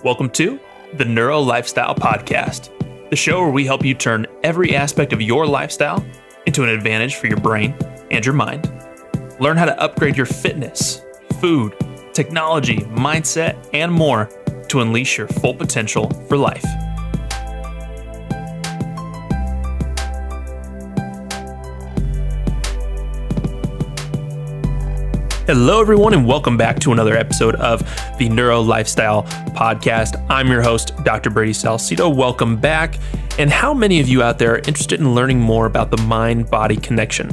Welcome to the Neuro Lifestyle Podcast, the show where we help you turn every aspect of your lifestyle into an advantage for your brain and your mind. Learn how to upgrade your fitness, food, technology, mindset, and more to unleash your full potential for life. Hello, everyone, and welcome back to another episode of the Neuro Lifestyle Podcast. I'm your host, Dr. Brady Salcido. Welcome back. And how many of you out there are interested in learning more about the mind-body connection?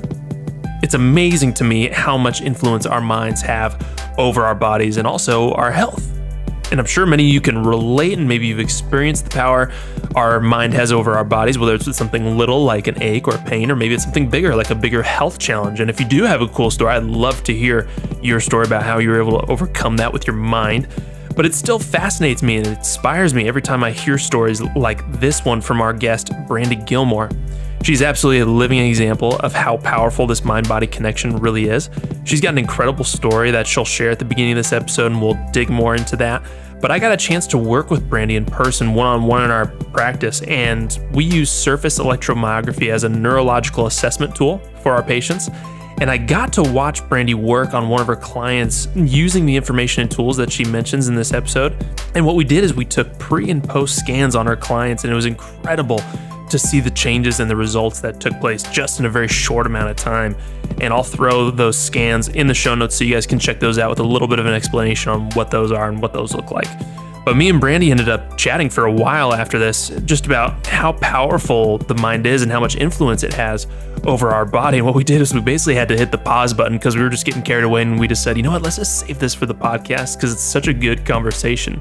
It's amazing to me how much influence our minds have over our bodies and also our health. And I'm sure many of you can relate, and maybe you've experienced the power our mind has over our bodies, whether it's something little like an ache or pain, or maybe it's something bigger like a bigger health challenge. And if you do have a cool story, I'd love to hear your story about how you were able to overcome that with your mind. But it still fascinates me and it inspires me every time I hear stories like this one from our guest, Brandy Gillmore. She's absolutely a living example of how powerful this mind-body connection really is. She's got an incredible story that she'll share at the beginning of this episode, and we'll dig more into that. But I got a chance to work with Brandy in person one-on-one in our practice, and we use surface electromyography as a neurological assessment tool for our patients. And I got to watch Brandy work on one of her clients using the information and tools that she mentions in this episode. And what we did is we took pre and post scans on her clients, and it was incredible to see the changes and the results that took place just in a very short amount of time. And I'll throw those scans in the show notes so you guys can check those out with a little bit of an explanation on what those are and what those look like. But me and Brandy ended up chatting for a while after this, just about how powerful the mind is and how much influence it has over our body. And what we did is we basically had to hit the pause button because we were just getting carried away, and we just said, you know what, let's just save this for the podcast because it's such a good conversation.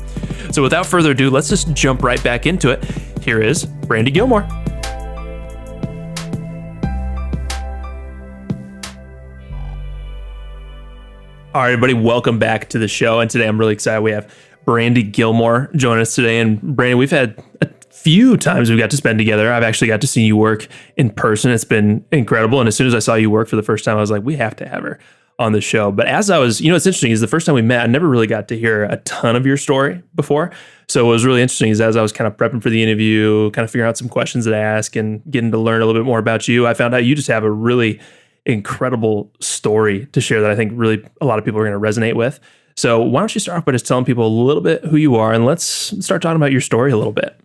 So without further ado, let's just jump right back into it. Here is Brandy Gillmore. All right, everybody, welcome back to the show. And today I'm really excited. We have Brandy Gillmore join us today. And Brandy, we've had a few times we got to spend together. I've actually got to see you work in person. It's been incredible. And as soon as I saw you work for the first time, I was like, we have to have her on the show. But as I was, it's interesting is the first time we met, I never really got to hear a ton of your story before. So what was really interesting is as I was kind of prepping for the interview, kind of figuring out some questions to ask and getting to learn a little bit more about you, I found out you just have a really incredible story to share that I think really a lot of people are going to resonate with. So why don't you start off by just telling people a little bit who you are, and let's start talking about your story a little bit.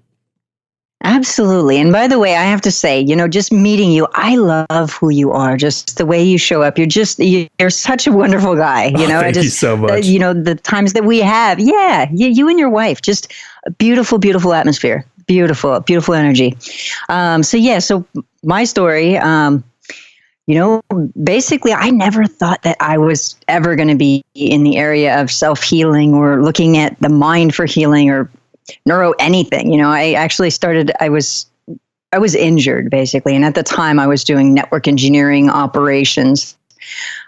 Absolutely. And by the way, I have to say, just meeting you, I love who you are, just the way you show up. You're such a wonderful guy. Thank you so much. The times that we have. Yeah. You and your wife, just a beautiful, beautiful atmosphere. Beautiful, beautiful energy. So my story, basically, I never thought that I was ever going to be in the area of self-healing or looking at the mind for healing or neuro anything. I actually I was injured basically. And at the time I was doing network engineering operations.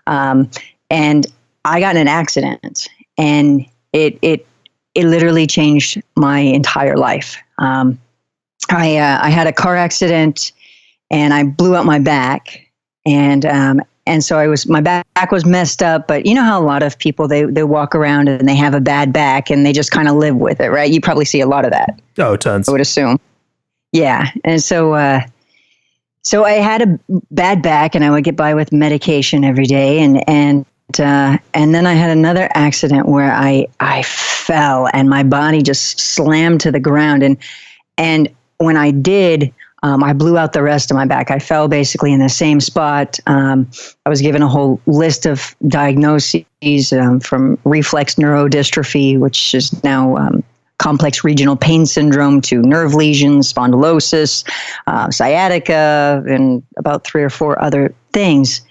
And I got in an accident, and it literally changed my entire life. I had a car accident and I blew out my back. And so my back was messed up, but you know how a lot of people, they walk around and they have a bad back and they just kind of live with it, right? You probably see a lot of that. Oh, tons. I would assume. Yeah. And so I had a bad back, and I would get by with medication every day. And then I had another accident where I fell and my body just slammed to the ground. And when I did, I blew out the rest of my back. I fell basically in the same spot. I was given a whole list of diagnoses from reflex neurodystrophy, which is now complex regional pain syndrome, to nerve lesions, spondylosis, sciatica, and about 3 or 4 other things.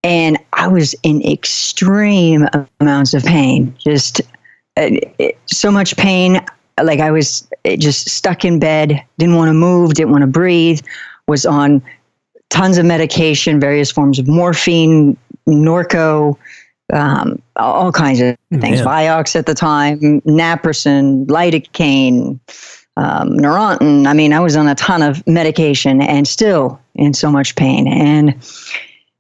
And I was in extreme amounts of pain, just so much pain. Like I was just stuck in bed, didn't want to move, didn't want to breathe, was on tons of medication, various forms of morphine, Norco, all kinds of things. Man. Vioxx at the time, naproxen, lidocaine, Neurontin. I mean, I was on a ton of medication and still in so much pain. And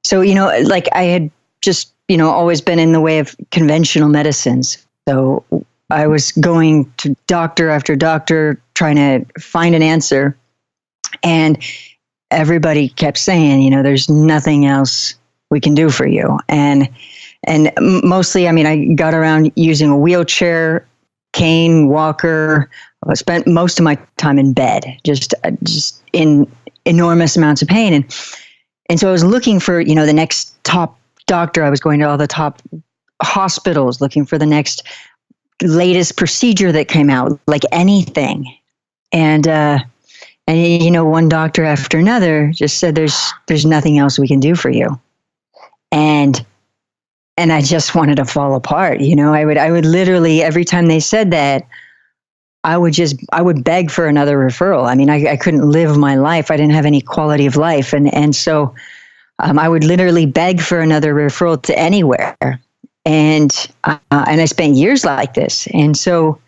so, I had just, always been in the way of conventional medicines. So I was going to doctor after doctor trying to find an answer, and everybody kept saying, there's nothing else we can do for you. And mostly, I got around using a wheelchair, cane, walker. I spent most of my time in bed, just in enormous amounts of pain. And so I was looking for, the next top doctor. I was going to all the top hospitals, looking for the next latest procedure that came out, like anything. And one doctor after another just said, there's nothing else we can do for you. And I just wanted to fall apart. I would literally, every time they said that, I would beg for another referral. I couldn't live my life. I didn't have any quality of life. And so I would literally beg for another referral to anywhere. And I spent years like this. And so,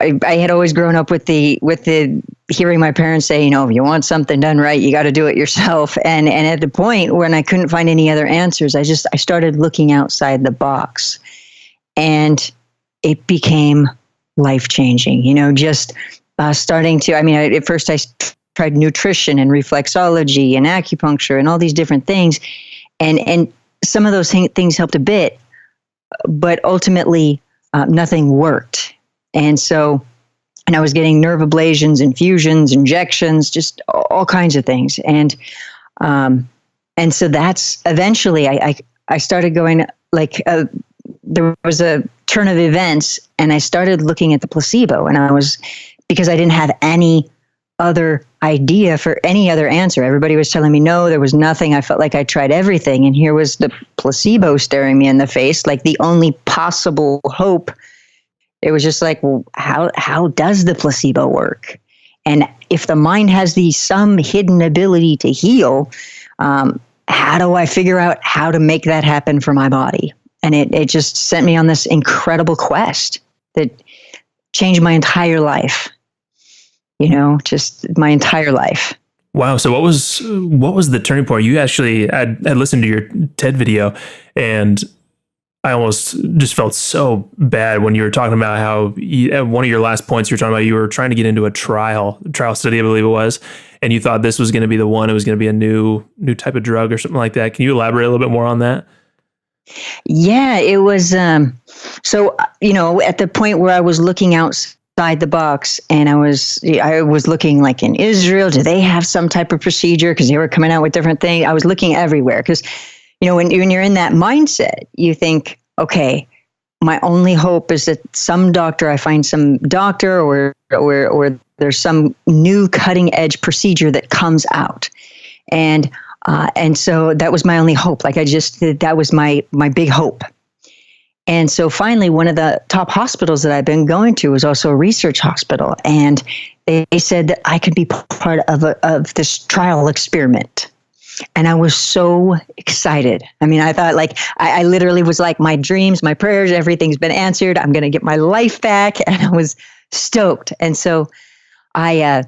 I had always grown up with the hearing my parents say, if you want something done right, you got to do it yourself. And at the point when I couldn't find any other answers, I started looking outside the box, and it became life-changing, starting to, at first I tried nutrition and reflexology and acupuncture and all these different things. And some of those things helped a bit, but ultimately nothing worked. And I was getting nerve ablations, infusions, injections, just all kinds of things. And so that's eventually I started going there was a turn of events, and I started looking at the placebo, because I didn't have any other idea for any other answer. Everybody was telling me no, there was nothing. I felt like I tried everything, and here was the placebo staring me in the face, like the only possible hope. It was just like, well, how does the placebo work? And if the mind has some hidden ability to heal, how do I figure out how to make that happen for my body? And it just sent me on this incredible quest that changed my entire life. Just my entire life. Wow. So what was the turning point? You actually, I listened to your TED video, and I almost just felt so bad when you were talking about how at one of your last points, you were talking about you were trying to get into a trial study, I believe it was, and you thought this was going to be the one. It was going to be a new type of drug or something like that. Can you elaborate a little bit more on that? Yeah, it was. So, at the point where I was looking outside the box, and I was looking like in Israel, do they have some type of procedure? Because they were coming out with different things. I was looking everywhere because, when you're in that mindset, you think, okay, my only hope is that I find some doctor or there's some new cutting edge procedure that comes out. And so that was my only hope. That was my big hope. And so finally, one of the top hospitals that I've been going to was also a research hospital. And they said that I could be part of this trial experiment. And I was so excited. I thought I literally was like, my dreams, my prayers, everything's been answered. I'm going to get my life back. And I was stoked. And so they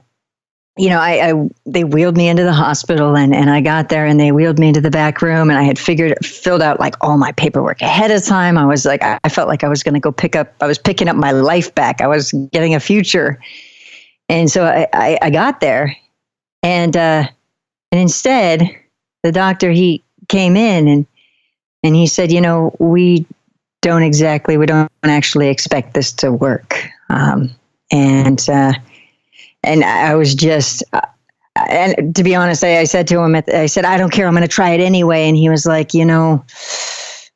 wheeled me into the hospital, and I got there, and they wheeled me into the back room, and I had filled out all my paperwork ahead of time. I was like, I felt like I was going to go I was picking up my life back. I was getting a future. And so I got there, and instead the doctor, he came in and he said, we don't actually expect this to work. And I was just, and to be honest, I said to him, I said, I don't care. I'm going to try it anyway. And he was like,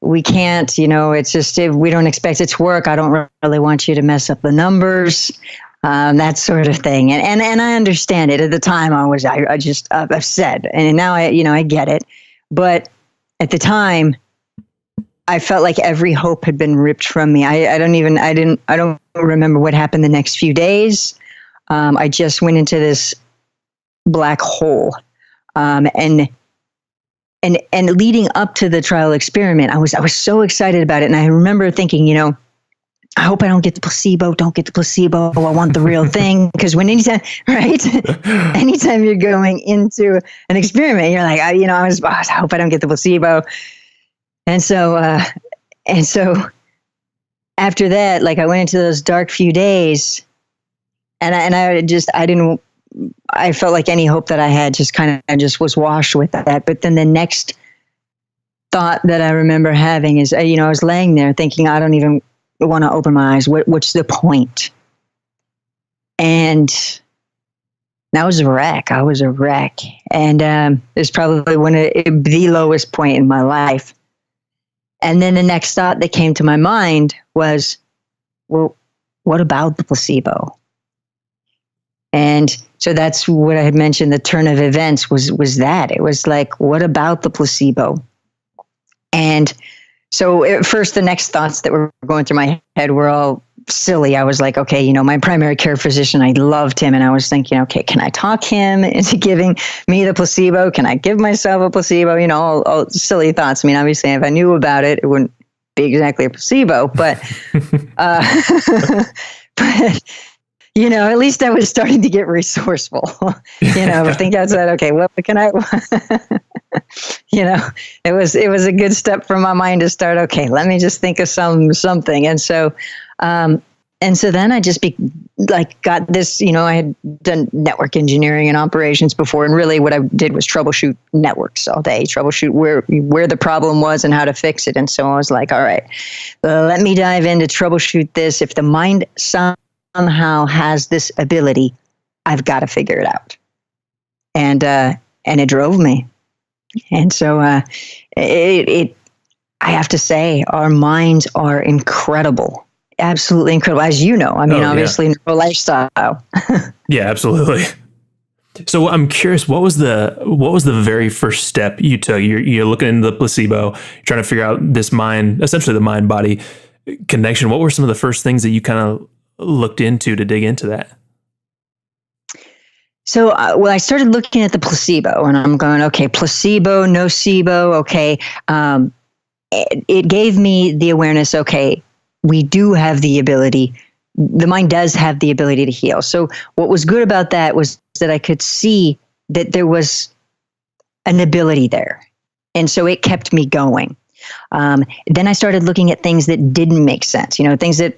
we can't, it's just, we don't expect it to work. I don't really want you to mess up the numbers, that sort of thing. And I understand it. At the time I just upset, and now I get it. But at the time, I felt like every hope had been ripped from me. I don't remember what happened the next few days. I just went into this black hole, and leading up to the trial experiment, I was so excited about it, and I remember thinking, I hope I don't get the placebo. Don't get the placebo. I want the real thing. Because anytime you're going into an experiment, you're like, I hope I don't get the placebo. And so after that, like I went into those dark few days, and I felt like any hope that I had just kind of just was washed with that. But then the next thought that I remember having is, I was laying there thinking, I don't even want to open my eyes. What's the point? And that was a wreck. I was a wreck. And it was probably the lowest point in my life. And then the next thought that came to my mind was, well, what about the placebo? And so that's what I had mentioned. The turn of events was that. It was like, what about the placebo? And so at first, the next thoughts that were going through my head were all silly. I was like, okay, my primary care physician, I loved him. And I was thinking, okay, can I talk him into giving me the placebo? Can I give myself a placebo? All silly thoughts. I mean, obviously, if I knew about it, it wouldn't be exactly a placebo. But, but at least I was starting to get resourceful. Think outside. Okay, what can I? It was a good step for my mind to start. Okay, let me just think of something. And so then I just got this. I had done network engineering and operations before, and really what I did was troubleshoot networks all day, troubleshoot where the problem was and how to fix it. And so I was like, all right, let me dive in to troubleshoot this. If the mind somehow has this ability, I've got to figure it out. And it drove me. And so I have to say, our minds are incredible, absolutely incredible. As you know, obviously, no lifestyle. Yeah, absolutely. So I'm curious, what was the very first step you took? You're looking into the placebo, you're trying to figure out this essentially the mind body connection. What were some of the first things that you kind of looked into to dig into that? So, I started looking at the placebo, and I'm going, okay, placebo, nocebo, okay. It gave me the awareness, okay, we do have the ability, the mind does have the ability to heal. So what was good about that was that I could see that there was an ability there. And so it kept me going. Then I started looking at things that didn't make sense, things that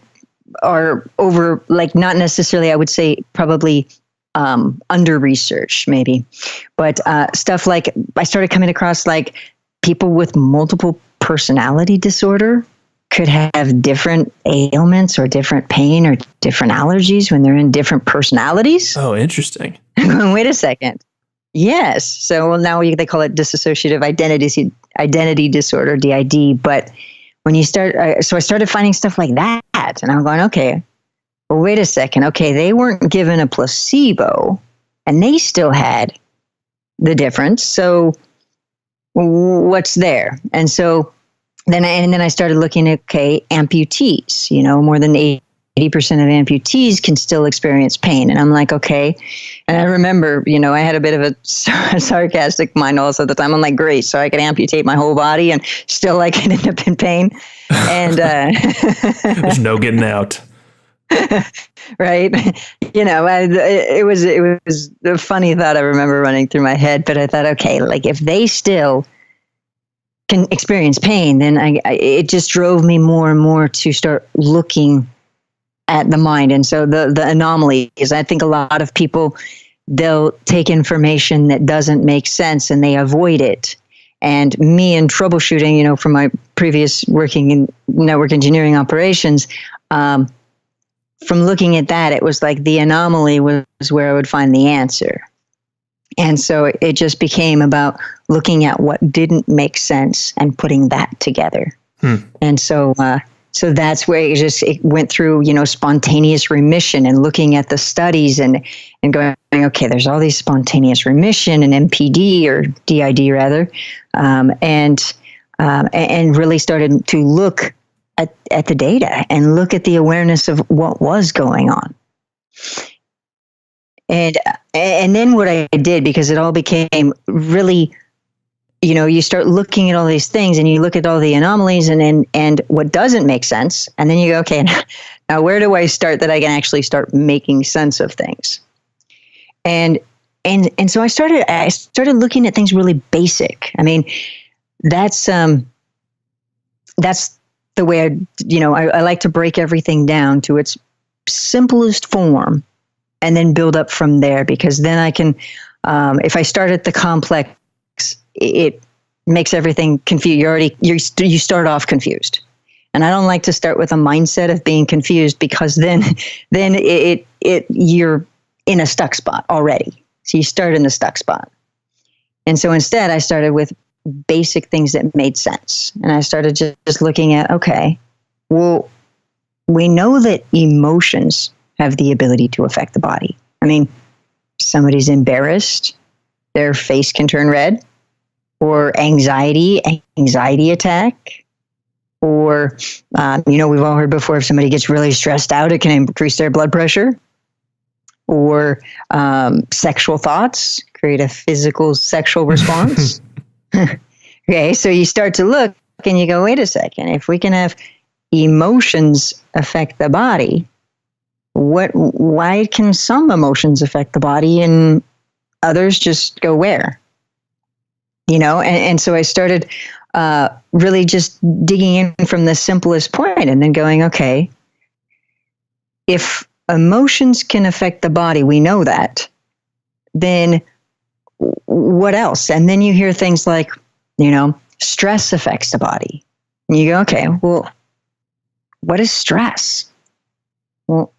are over, like not necessarily, I would say probably under research maybe, but stuff like I started coming across like people with multiple personality disorder could have different ailments or different pain or different allergies when they're in different personalities. Oh, interesting. Wait a second. Yes. So now they call it dissociative identity disorder, DID. But when you start, so I started finding stuff like that, and I'm going, okay, well, wait a second. Okay, they weren't given a placebo, and they still had the difference. So what's there? And so then I started looking at, okay, amputees. More than 80% of amputees can still experience pain. And I'm like, okay. And I remember, I had a bit of a sarcastic mind also at the time. I'm like, great, so I could amputate my whole body and still I could end up in pain. And there's no getting out. Right. It was a funny thought I remember running through my head, but I thought, okay, like if they still can experience pain, then it just drove me more and more to start looking at the mind. And so the anomaly is, I think a lot of people, they'll take information that doesn't make sense and they avoid it. And me in troubleshooting, from my previous working in network engineering operations, from looking at that, it was like the anomaly was where I would find the answer. And so it just became about looking at what didn't make sense and putting that together. And so that's where it went through, spontaneous remission and looking at the studies and going, okay, there's all these spontaneous remission and MPD or DID rather, and really started to look at the data and look at the awareness of what was going on. And then what I did, because it all became really, you start looking at all these things and you look at all the anomalies and what doesn't make sense. And then you go, okay, now where do I start that I can actually start making sense of things? And so I started looking at things really basic. I mean, that's the way I like to break everything down to its simplest form and then build up from there, because then I can, if I start at the complex, it makes everything confused. You start off confused. And I don't like to start with a mindset of being confused, because then you're in a stuck spot already. So you start in the stuck spot. And so instead I started with basic things that made sense. And I started just looking at, okay, well, we know that emotions have the ability to affect the body. I mean, somebody's embarrassed, their face can turn red, or anxiety attack, or, we've all heard before, if somebody gets really stressed out, it can increase their blood pressure, or sexual thoughts create a physical sexual response. Okay, so you start to look and you go, wait a second, if we can have emotions affect the body, why can some emotions affect the body and others just go where? And so I started really just digging in from the simplest point and then going, okay, if emotions can affect the body, we know that, then what else? And then you hear things like, stress affects the body. And you go, okay, well, what is stress? Well,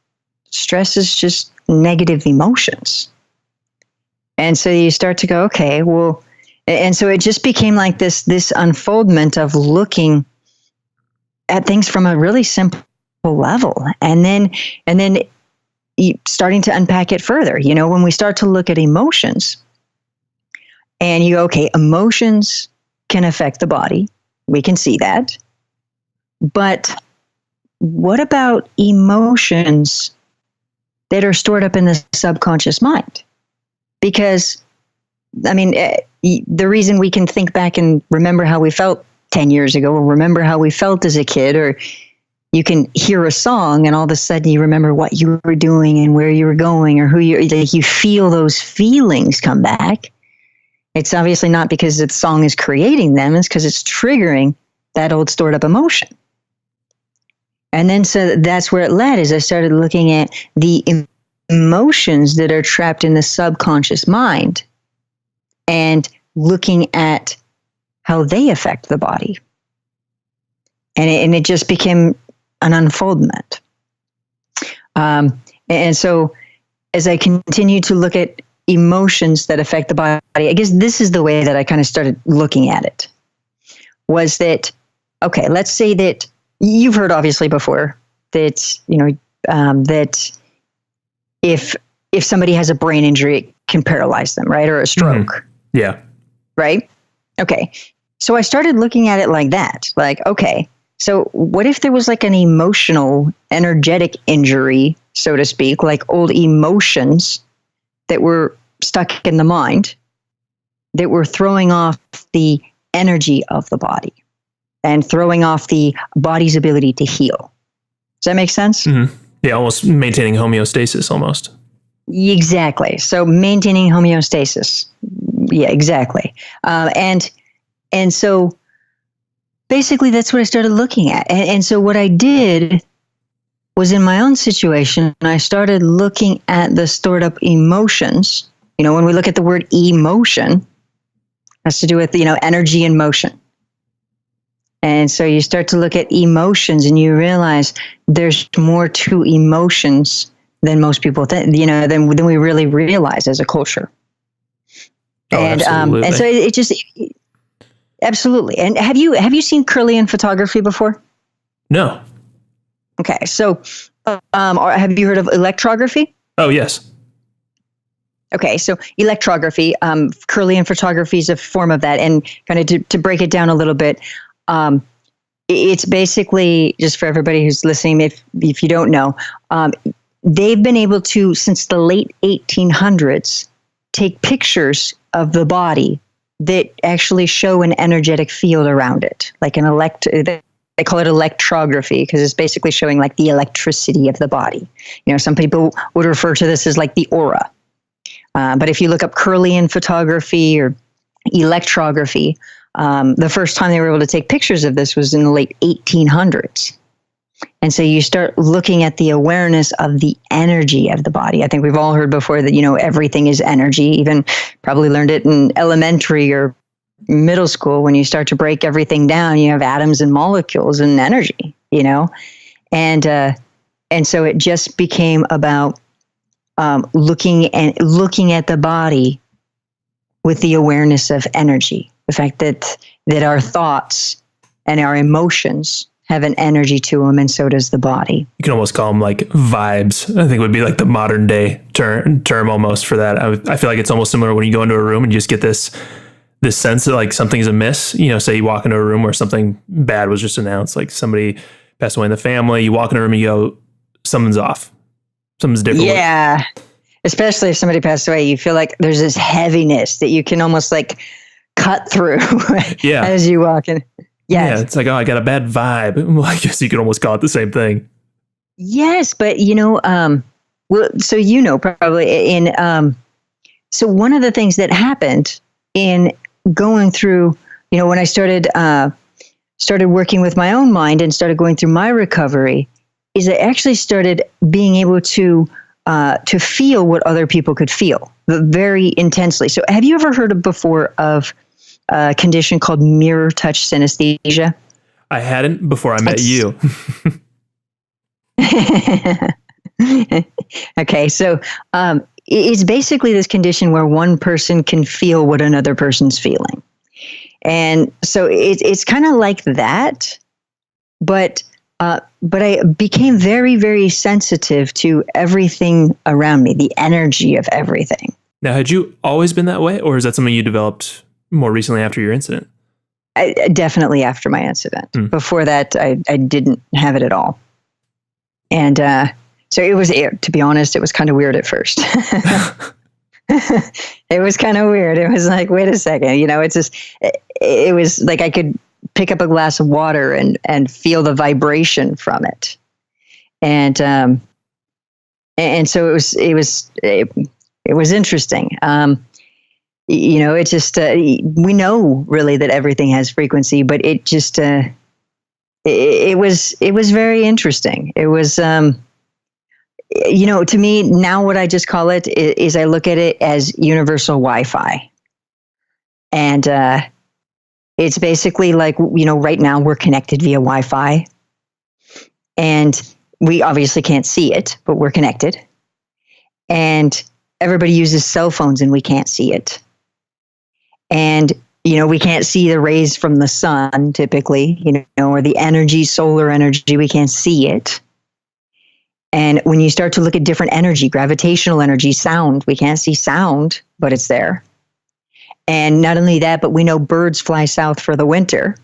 stress is just negative emotions. And so you start to go, okay, well, and so it just became like this unfoldment of looking at things from a really simple level, and then starting to unpack it further. When we start to look at emotions, and you go, okay, emotions can affect the body. We can see that. But what about emotions that are stored up in the subconscious mind? Because, the reason we can think back and remember how we felt 10 years ago, or remember how we felt as a kid, or you can hear a song and all of a sudden you remember what you were doing and where you were going, or you feel those feelings come back. It's obviously not because the song is creating them, it's because it's triggering that old stored up emotion. And then so that's where it led, is I started looking at the emotions that are trapped in the subconscious mind and looking at how they affect the body. And it just became an unfoldment. And so as I continue to look at emotions that affect the body, I guess this is the way that I kind of started looking at it, was that, okay, let's say that you've heard obviously before that, that if somebody has a brain injury, it can paralyze them, right? Or a stroke. Mm-hmm. Yeah. Right? Okay. So I started looking at it like that. Like, okay, so what if there was like an emotional, energetic injury, so to speak, like old emotions that were stuck in the mind that were throwing off the energy of the body and throwing off the body's ability to heal. Does that make sense? Mm-hmm. Yeah, almost maintaining homeostasis almost. Exactly. So maintaining homeostasis. Yeah, exactly. And so basically that's what I started looking at. And so what I did was, in my own situation, I started looking at the stored up emotions. When we look at the word emotion, it has to do with, energy and motion. And so you start to look at emotions and you realize there's more to emotions than most people think, than we really realize as a culture. Oh, and absolutely. And so it just absolutely. And have you seen Kirlian photography before? No. Okay, so or have you heard of electrography? Oh, yes. Okay, so electrography, Kirlian photography is a form of that. And kind of to break it down a little bit, it's basically, just for everybody who's listening, if you don't know, they've been able to, since the late 1800s, take pictures of the body that actually show an energetic field around it, like they call it electrography because it's basically showing like the electricity of the body. Some people would refer to this as like the aura. But if you look up Kirlian photography or electrography, The first time they were able to take pictures of this was in the late 1800s. And so you start looking at the awareness of the energy of the body. I think we've all heard before that, everything is energy. Even probably learned it in elementary or middle school. When you start to break everything down, you have atoms and molecules and energy, and so it just became about looking at the body with the awareness of energy. The fact that our thoughts and our emotions have an energy to them, and so does the body. You can almost call them like vibes. I think would be like the modern day term almost for that. I feel like it's almost similar when you go into a room and you just get this sense that like something's amiss. Say you walk into a room where something bad was just announced, like somebody passed away in the family. You walk in a room and you go, something's off. Something's different. Yeah. Especially if somebody passed away, you feel like there's this heaviness that you can almost like cut through as you walk in. Yes. Yeah, it's like, oh, I got a bad vibe. Well, I guess you could almost call it the same thing. Yes, but so probably so one of the things that happened in going through, when I started working with my own mind and started going through my recovery, is I actually started being able to feel what other people could feel very intensely. So have you ever heard before of a condition called mirror touch synesthesia? I hadn't before I met you. Okay, so it's basically this condition where one person can feel what another person's feeling. And so it's kind of like that, but I became very, very sensitive to everything around me, the energy of everything. Now, had you always been that way, or is that something you developed more recently after your incident? Definitely after my incident. Before that, I didn't have it at all. And so to be honest, it was kind of weird at first. It was kind of weird. It was like, wait a second, it's just, it was like I could pick up a glass of water and feel the vibration from it. And so it was interesting. It's just, we know really that everything has frequency, but it just, it was very interesting. It was, to me now what I just call it is I look at it as universal Wi-Fi. And, it's basically like, right now we're connected via Wi-Fi, and we obviously can't see it, but we're connected. And everybody uses cell phones and we can't see it. And, we can't see the rays from the sun typically, or the energy, solar energy, we can't see it. And when you start to look at different energy, gravitational energy, sound, we can't see sound, but it's there. And not only that, but we know birds fly south for the winter,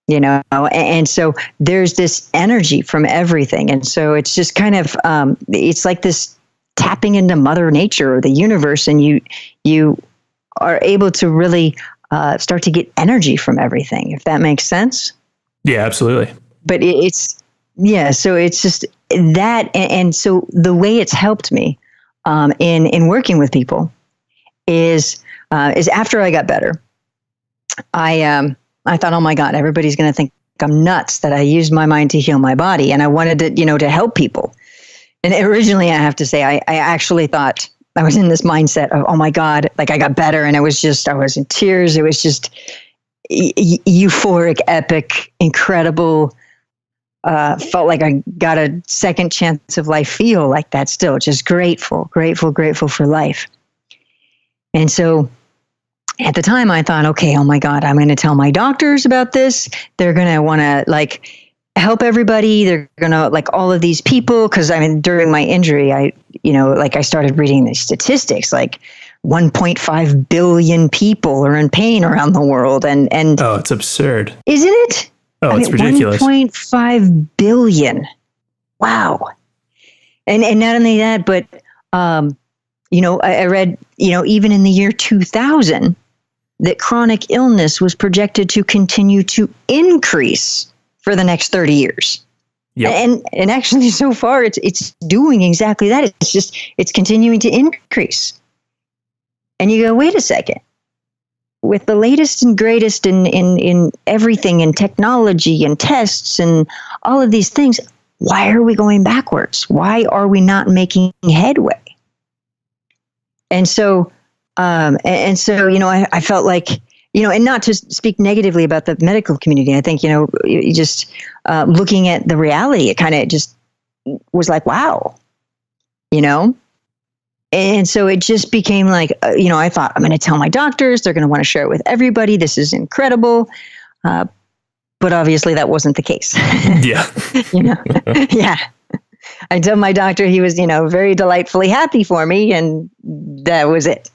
and so there's this energy from everything. And so it's just kind of, it's like this tapping into Mother Nature or the universe, and you are able to really start to get energy from everything, if that makes sense. Yeah, absolutely. But so it's just that. And so the way it's helped me in working with people is after I got better, I thought, oh my God, everybody's going to think I'm nuts that I used my mind to heal my body. And I wanted to, to help people. And originally I have to say, I actually thought I was in this mindset of, oh my God, like I got better. And I was in tears. It was just euphoric, epic, incredible. Felt like I got a second chance of life, feel like that still, just grateful for life. And so at the time I thought, okay, oh my God, I'm going to tell my doctors about this. They're going to want to help everybody. They're going to all of these people. Cause during my injury, I started reading these statistics, 1.5 billion people are in pain around the world. And oh, it's absurd. Isn't it? Oh, it's ridiculous. 1.5 billion. Wow. And not only that, but, I read, even in the year 2000, that chronic illness was projected to continue to increase for the next 30 years. Yep. And actually so far it's doing exactly that. It's continuing to increase. And you go, wait a second. with the latest and greatest in everything, in technology and tests and all of these things, why are we going backwards? Why are we not making headway? And so, I felt like, and not to speak negatively about the medical community. I think, you just looking at the reality, it kind of just was like, wow, And so it just became like, I thought, I'm going to tell my doctors. They're going to want to share it with everybody. This is incredible. But obviously that wasn't the case. Yeah. Yeah. I told my doctor he was, very delightfully happy for me, and that was it.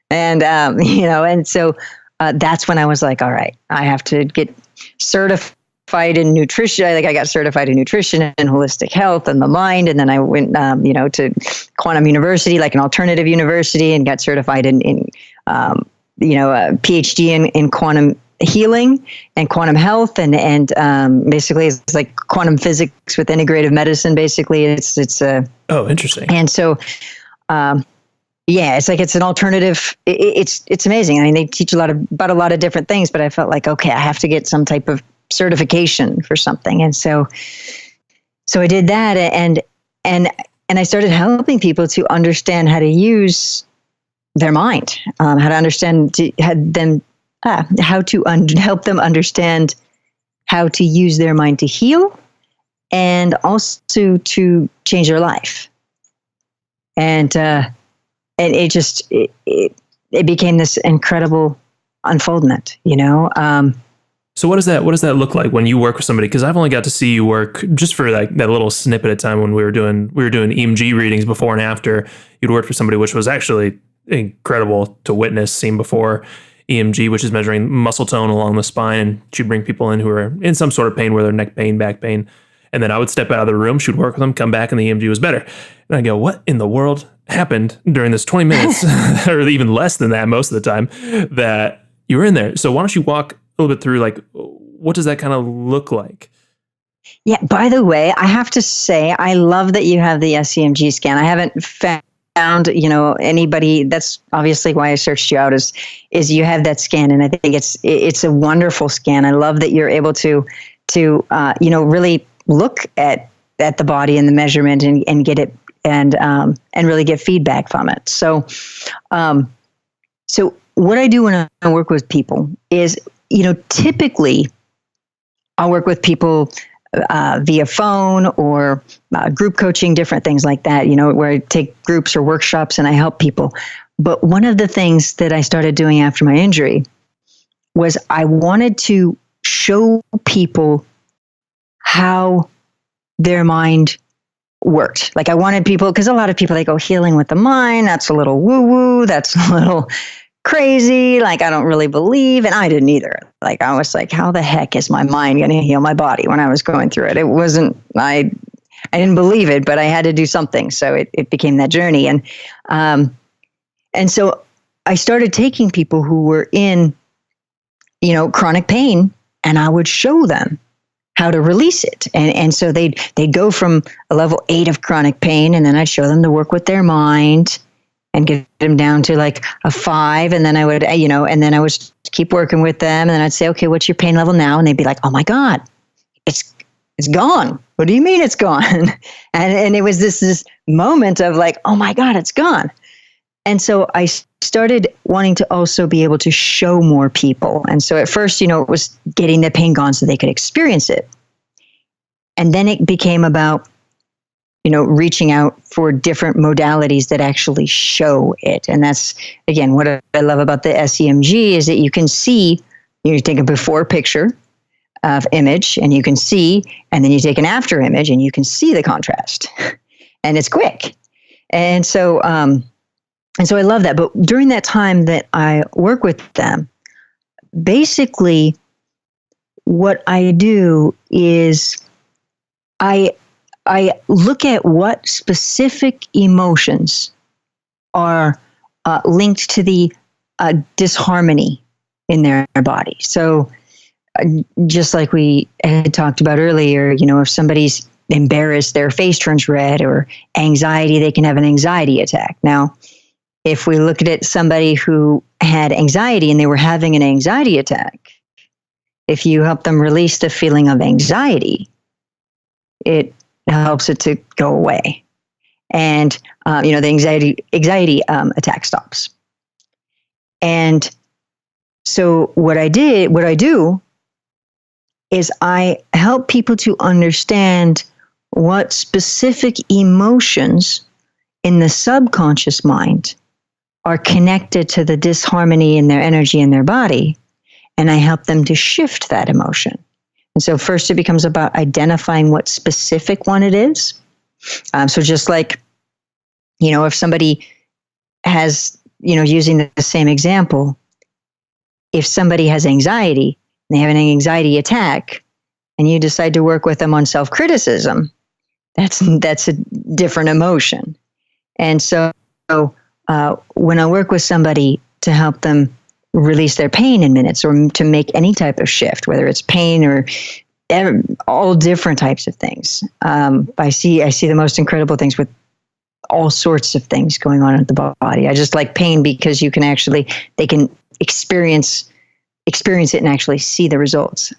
And, and so that's when I was like, all right, I have to get certified in nutrition. I got certified in nutrition and holistic health and the mind. And then I went, to Quantum University, like an alternative university, and got certified in a PhD in quantum healing and quantum health. And basically it's like quantum physics with integrative medicine. Basically it's oh, interesting. And so, it's like, it's an alternative. It's amazing. I mean, they teach about a lot of different things, but I felt like, okay, I have to get some type of certification for something. And so I did that, and I started helping people to understand how to use their mind, how to understand, help them understand how to use their mind to heal, and also to change their life. And it became this incredible unfoldment, So what does that look like when you work with somebody? Because I've only got to see you work just for like that little snippet of time when we were doing EMG readings before and after. You'd worked for somebody, which was actually incredible to witness, seen before EMG, which is measuring muscle tone along the spine. And she'd bring people in who are in some sort of pain, whether neck pain, back pain. And then I would step out of the room, she'd work with them, come back, and the EMG was better. And I go, what in the world happened during this 20 minutes, or even less than that most of the time, that you were in there? So why don't you walk a little bit through, like, what does that kind of look like? Yeah, by the way, I have to say, I love that you have the SEMG scan. I haven't found, anybody. That's obviously why I searched you out, is you have that scan. And I think it's a wonderful scan. I love that you're able to really look at the body and the measurement and get it and really get feedback from it. So what I do when I work with people is, typically I'll work with people via phone or group coaching, different things like that, where I take groups or workshops and I help people. But one of the things that I started doing after my injury was I wanted to show people how their mind worked. Like, I wanted people, because a lot of people, they go, healing with the mind, that's a little woo-woo, that's a little crazy, like, I don't really believe. And I didn't either. Like, I was like, how the heck is my mind going to heal my body when I was going through it? It wasn't, I didn't believe it, but I had to do something. So it became that journey. And so I started taking people who were in, chronic pain, and I would show them how to release it. And so they'd go from a level 8 of chronic pain, and then I'd show them to work with their mind and get them down to like a 5. And then I would, and then I would keep working with them. And then I'd say, okay, what's your pain level now? And they'd be like, oh my God, it's gone. What do you mean it's gone? And it was this moment of like, oh my God, it's gone. And so I started wanting to also be able to show more people. And so at first, it was getting the pain gone so they could experience it. And then it became about, reaching out for different modalities that actually show it. And that's, again, what I love about the SEMG is that you can see, you take a before picture of image and you can see, and then you take an after image and you can see the contrast. And it's quick. And so I love that. But during that time that I work with them, basically what I do is I look at what specific emotions are linked to the disharmony in their body. So just like we had talked about earlier, if somebody's embarrassed, their face turns red, or anxiety, they can have an anxiety attack. Now, If we looked at somebody who had anxiety and they were having an anxiety attack, if you help them release the feeling of anxiety, it helps it to go away. And, the anxiety attack stops. And so what I do is I help people to understand what specific emotions in the subconscious mind are connected to the disharmony in their energy in their body. And I help them to shift that emotion. And so first it becomes about identifying what specific one it is. So just like, if somebody has, using the same example, if somebody has anxiety and they have an anxiety attack and you decide to work with them on self-criticism, that's a different emotion. And so when I work with somebody to help them release their pain in minutes or to make any type of shift, whether it's pain or all different types of things, I see the most incredible things with all sorts of things going on in the body. I just like pain because they can experience it and actually see the results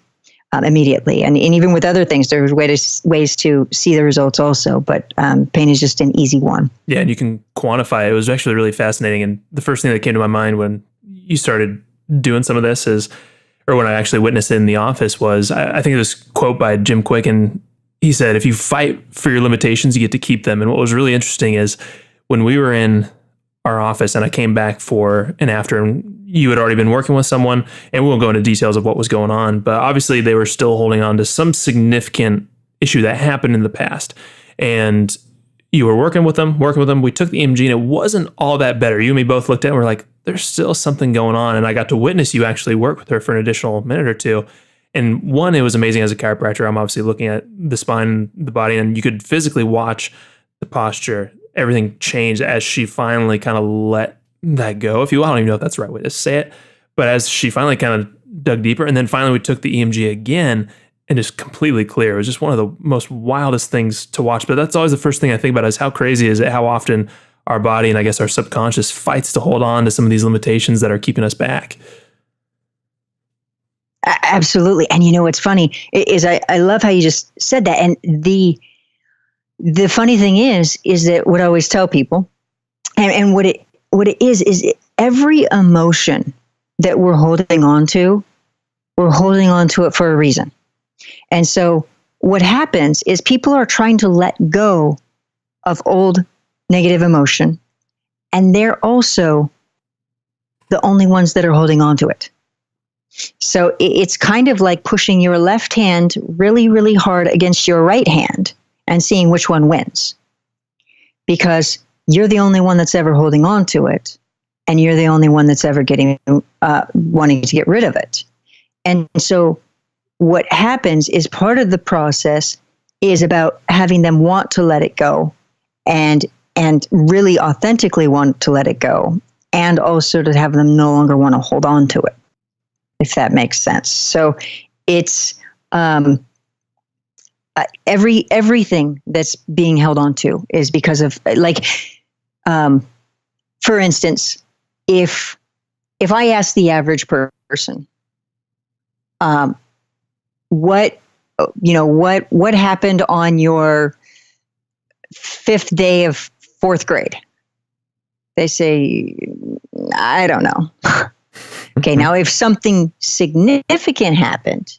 immediately. And even with other things, there's ways to see the results also, but pain is just an easy one. Yeah, and you can quantify it. It was actually really fascinating. And the first thing that came to my mind when you started doing some of this or when I actually witnessed it in the office was, I think it was a quote by Jim Quick, and he said, if you fight for your limitations, you get to keep them. And what was really interesting is when we were in our office and I came back for an after, and you had already been working with someone, and we won't go into details of what was going on, but obviously they were still holding on to some significant issue that happened in the past. And you were working with them. We took the EMG and it wasn't all that better. You and me both looked at it and we're like, there's still something going on. And I got to witness you actually work with her for an additional minute or two. And one, it was amazing as a chiropractor. I'm obviously looking at the spine, the body, and you could physically watch the posture. Everything changed as she finally kind of let that go, if you will. I don't even know if that's the right way to say it. But as she finally kind of dug deeper, and then finally we took the EMG again, and just completely clear. It was just one of the most wildest things to watch. But that's always the first thing I think about is how crazy is it, how often our body and I guess our subconscious fights to hold on to some of these limitations that are keeping us back. Absolutely. And what's funny is I love how you just said that. And the funny thing is that what I always tell people, and what it is every emotion that we're holding on to it for a reason. And so what happens is people are trying to let go of old negative emotion, and they're also the only ones that are holding on to it. So it's kind of like pushing your left hand really, really hard against your right hand and seeing which one wins. Because you're the only one that's ever holding on to it, and you're the only one that's ever wanting to get rid of it. And so what happens is part of the process is about having them want to let it go and really authentically want to let it go, and also to have them no longer want to hold on to it, if that makes sense. So it's everything that's being held on to is because of, for instance, if I ask the average person, what happened on your 5th day of 4th grade? They say, I don't know. Okay, now if something significant happened,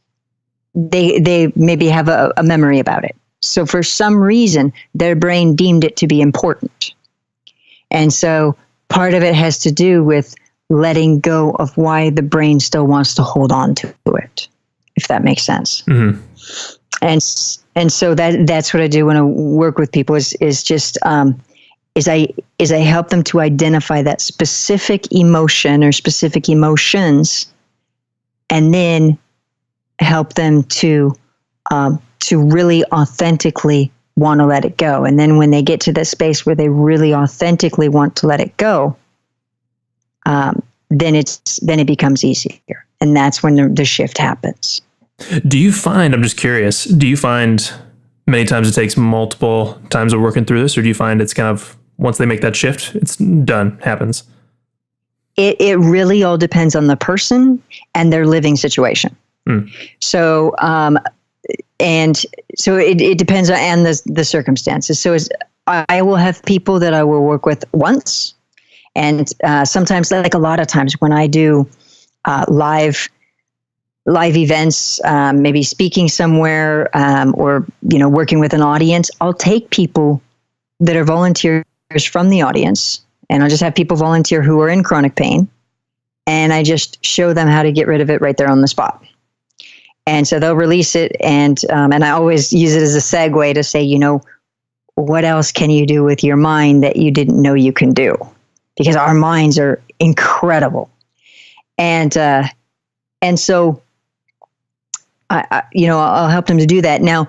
they maybe have a memory about it. So for some reason, their brain deemed it to be important. And so part of it has to do with letting go of why the brain still wants to hold on to it, if that makes sense. Mm-hmm. And so that's what I do when I work with people is I help them to identify that specific emotion or specific emotions, and then help them to really authentically want to let it go. And then when they get to that space where they really authentically want to let it go, then it becomes easier, and that's when the shift happens. Do you find, I'm just curious, many times it takes multiple times of working through this, or do you find it's kind of once they make that shift, it's done, happens? It really all depends on the person and their living situation. So, it depends on the circumstances. So I will have people that I will work with once. And sometimes, like a lot of times when I do live events, maybe speaking somewhere, or, working with an audience, I'll take people that are volunteers from the audience, and I'll just have people volunteer who are in chronic pain, and I just show them how to get rid of it right there on the spot. And so they'll release it, and I always use it as a segue to say, what else can you do with your mind that you didn't know you can do? Because our minds are incredible. And so I'll help them to do that. Now,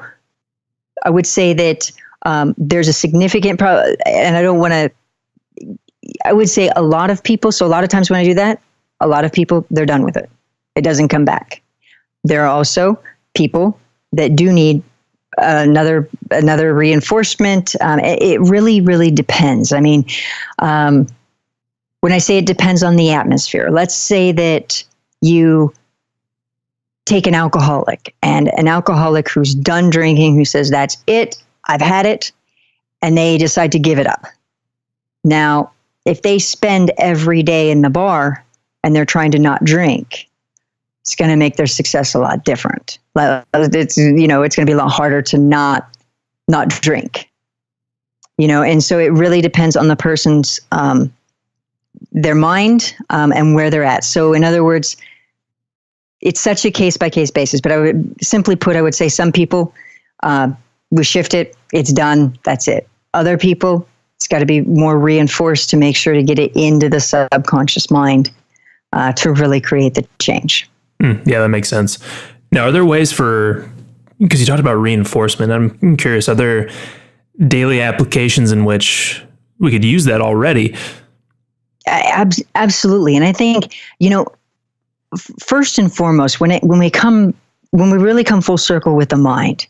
I would say that there's a significant problem, and I would say a lot of people, so a lot of times when I do that, a lot of people, they're done with it. It doesn't come back. There are also people that do need another reinforcement. It really, really depends. I mean, when I say it depends on the atmosphere, let's say that you take an alcoholic, and an alcoholic who's done drinking, who says, that's it, I've had it, and they decide to give it up. Now, if they spend every day in the bar and they're trying to not drink, it's going to make their success a lot different. It's going to be a lot harder to not drink, and so it really depends on the person's, their mind, and where they're at. So in other words, it's such a case-by-case basis, but I would say some people, we shift it, it's done, that's it. Other people, it's got to be more reinforced to make sure to get it into the subconscious mind to really create the change. Yeah, that makes sense. Now, are there ways because you talked about reinforcement, I'm curious, are there daily applications in which we could use that already? Absolutely. And I think, first and foremost, when we really come full circle with the mind,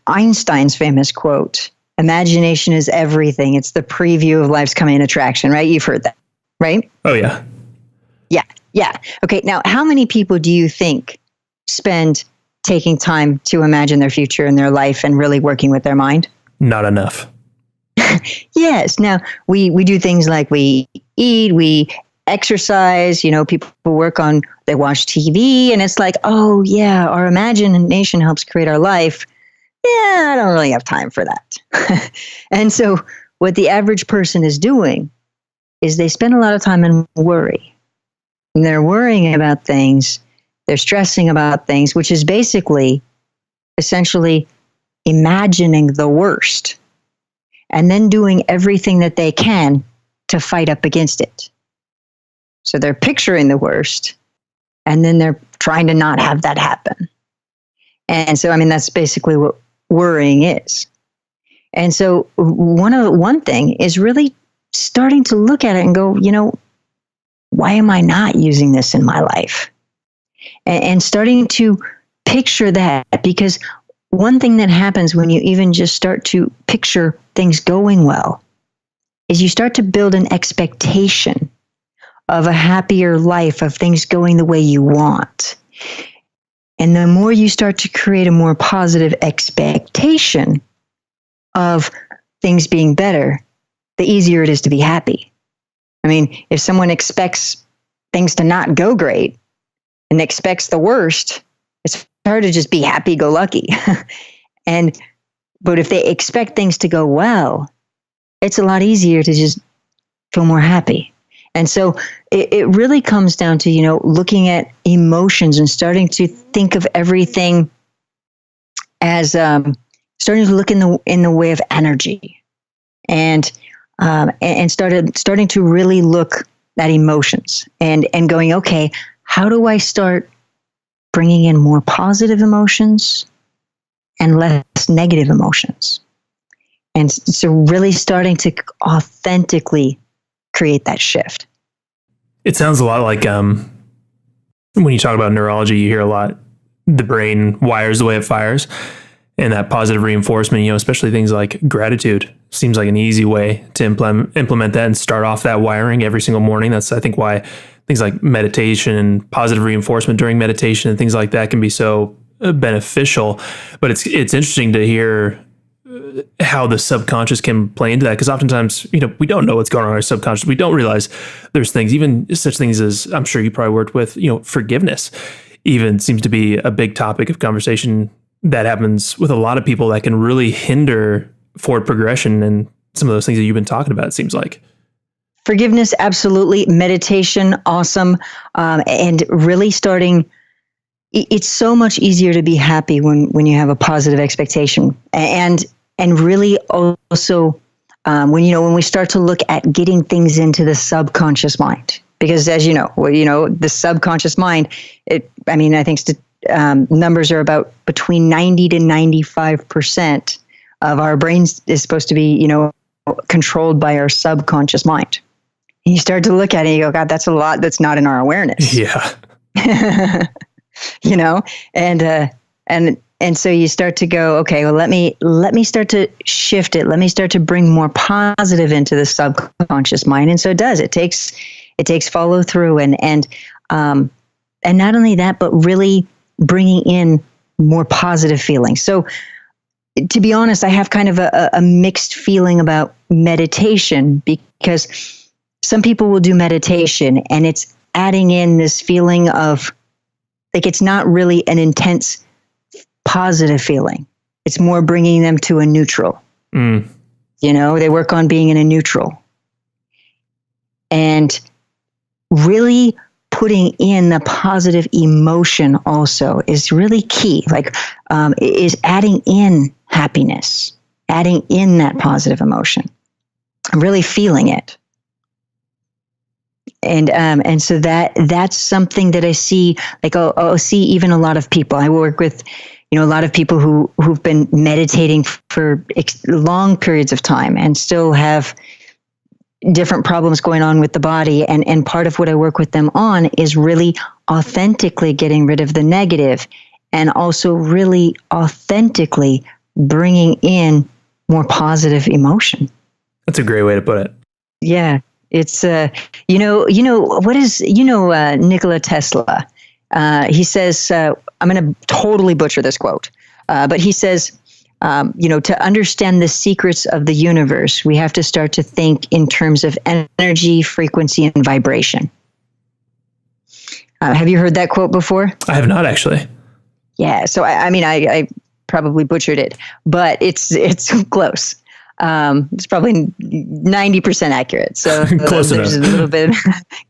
Einstein's famous quote, imagination is everything. It's the preview of life's coming attraction, right? You've heard that, right? Oh, yeah. Yeah. Okay. Now, how many people do you think spend taking time to imagine their future and their life and really working with their mind? Not enough. Yes. Now, we do things like we eat, we exercise, people they watch TV, and it's like, oh yeah, our imagination helps create our life. Yeah, I don't really have time for that. And so what the average person is doing is they spend a lot of time in worry. And they're worrying about things, they're stressing about things, which is essentially imagining the worst and then doing everything that they can to fight up against it. So they're picturing the worst, and then they're trying to not have that happen. And so, that's basically what worrying is. And so one thing is really starting to look at it and go, why am I not using this in my life? And starting to picture that, because one thing that happens when you even just start to picture things going well is you start to build an expectation of a happier life, of things going the way you want. And the more you start to create a more positive expectation of things being better, the easier it is to be happy. If someone expects things to not go great and expects the worst, it's hard to just be happy-go-lucky. But if they expect things to go well, it's a lot easier to just feel more happy. And so it really comes down to, looking at emotions and starting to think of everything as starting to look in the way of energy, and starting to really look at emotions and going, okay, how do I start bringing in more positive emotions and less negative emotions? And so really starting to authentically create that shift. It sounds a lot like when you talk about neurology, you hear a lot, the brain wires the way it fires. And that positive reinforcement, especially things like gratitude seems like an easy way to implement that and start off that wiring every single morning. That's, I think, why things like meditation and positive reinforcement during meditation and things like that can be so beneficial. But it's interesting to hear how the subconscious can play into that, because oftentimes, we don't know what's going on in our subconscious. We don't realize there's things, even such things as, I'm sure you probably worked with, forgiveness even seems to be a big topic of conversation that happens with a lot of people that can really hinder forward progression and some of those things that you've been talking about, it seems like. Forgiveness, absolutely. Meditation, awesome. And really starting, it's so much easier to be happy when you have a positive expectation. And really also when we start to look at getting things into the subconscious mind, because as you know, the subconscious mind, I think numbers are about between 90 to 95% of our brains is supposed to be, controlled by our subconscious mind. And you start to look at it and you go, God, that's a lot that's not in our awareness. Yeah. And so you start to go, okay, well, let me start to shift it. Let me start to bring more positive into the subconscious mind. And so it does. It takes follow through and not only that, but really bringing in more positive feelings. So to be honest, I have kind of a mixed feeling about meditation, because some people will do meditation and it's adding in this feeling of like, it's not really an intense positive feeling. It's more bringing them to a neutral. They work on being in a neutral. And really putting in the positive emotion also is really key. Is adding in happiness, adding in that positive emotion, really feeling it. And so that's something that I see, I'll see even a lot of people. I work with, a lot of people who've been meditating for long periods of time and still have different problems going on with the body. And part of what I work with them on is really authentically getting rid of the negative and also really authentically bringing in more positive emotion. That's a great way to put it. Yeah. It's, Nikola Tesla. He says, I'm going to totally butcher this quote, but he says, to understand the secrets of the universe, we have to start to think in terms of energy, frequency, and vibration. Have you heard that quote before? I have not, actually. Yeah. So, I probably butchered it, but it's close. It's probably 90% accurate. So close enough. There's a little bit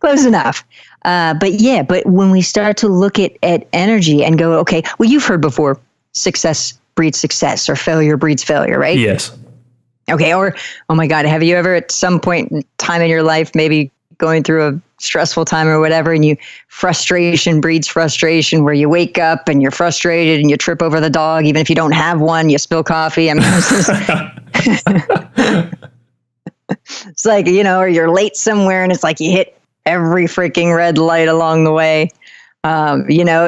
close enough. But when we start to look at energy and go, okay, well, you've heard before, success breeds success or failure breeds failure, right? Yes. Okay. Or, oh my God, have you ever at some point in time in your life, maybe going through a stressful time or whatever, and frustration breeds frustration, where you wake up and you're frustrated and you trip over the dog, even if you don't have one, you spill coffee. It's like, or you're late somewhere and it's like you hit every freaking red light along the way. I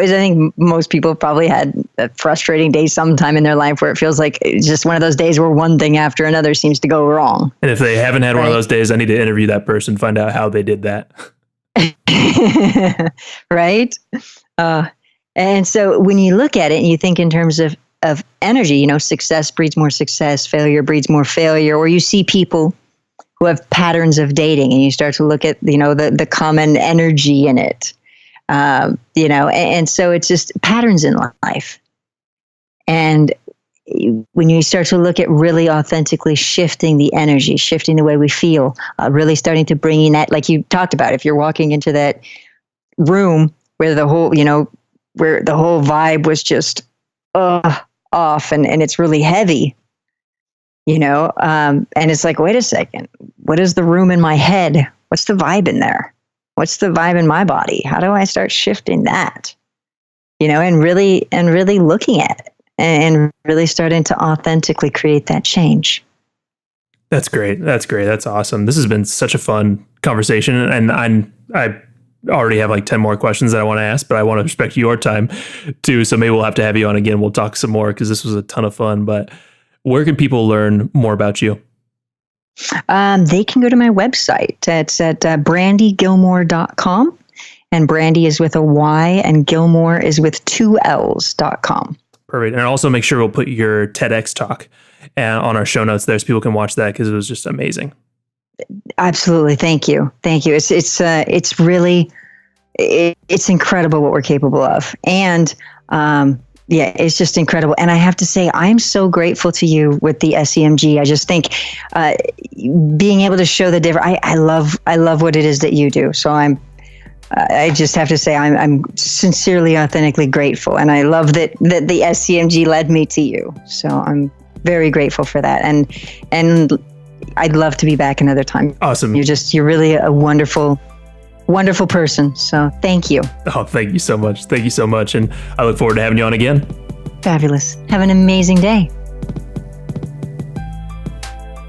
think most people have probably had a frustrating day sometime in their life where it feels like it's just one of those days where one thing after another seems to go wrong. And if they haven't had one of those days, I need to interview that person, find out how they did that. Right? And so when you look at it and you think in terms of energy, success breeds more success, failure breeds more failure, or you see people who have patterns of dating and you start to look at, the common energy in it. And so it's just patterns in life. And when you start to look at really authentically shifting the energy, shifting the way we feel, really starting to bring in that, like you talked about, if you're walking into that room where the whole vibe was just off and it's really heavy, and it's like, wait a second, what is the room in my head? What's the vibe in there? What's the vibe in my body? How do I start shifting that? And really looking at it and really starting to authentically create that change. That's great. That's awesome. This has been such a fun conversation. And I already have like 10 more questions that I want to ask, but I want to respect your time too. So maybe we'll have to have you on again. We'll talk some more because this was a ton of fun. But where can people learn more about you? They can go to my website. It's at brandygillmore.com. And Brandy is with a Y and Gillmore is with 2 L's.com. Perfect. And also make sure we'll put your TEDx talk on our show notes there so people can watch that because it was just amazing. Absolutely. Thank you. Thank you. It's really, it's incredible what we're capable of. And it's just incredible. And I have to say, I'm so grateful to you with the SEMG. I just think being able to show the difference, I love what it is that you do. So I just have to say I'm sincerely, authentically grateful. And I love that the SCMG led me to you. So I'm very grateful for that. And I'd love to be back another time. Awesome. You're really a wonderful person. So thank you. Oh, thank you so much. Thank you so much. And I look forward to having you on again. Fabulous. Have an amazing day.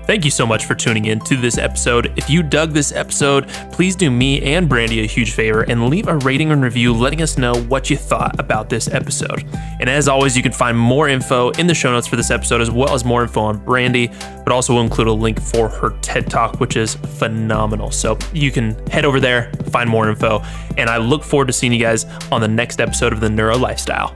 Thank you so much for tuning in to this episode. If you dug this episode, please do me and Brandy a huge favor and leave a rating and review letting us know what you thought about this episode. And as always, you can find more info in the show notes for this episode, as well as more info on Brandy, but also we'll include a link for her TED Talk, which is phenomenal. So you can head over there, find more info, and I look forward to seeing you guys on the next episode of the Neuro Lifestyle.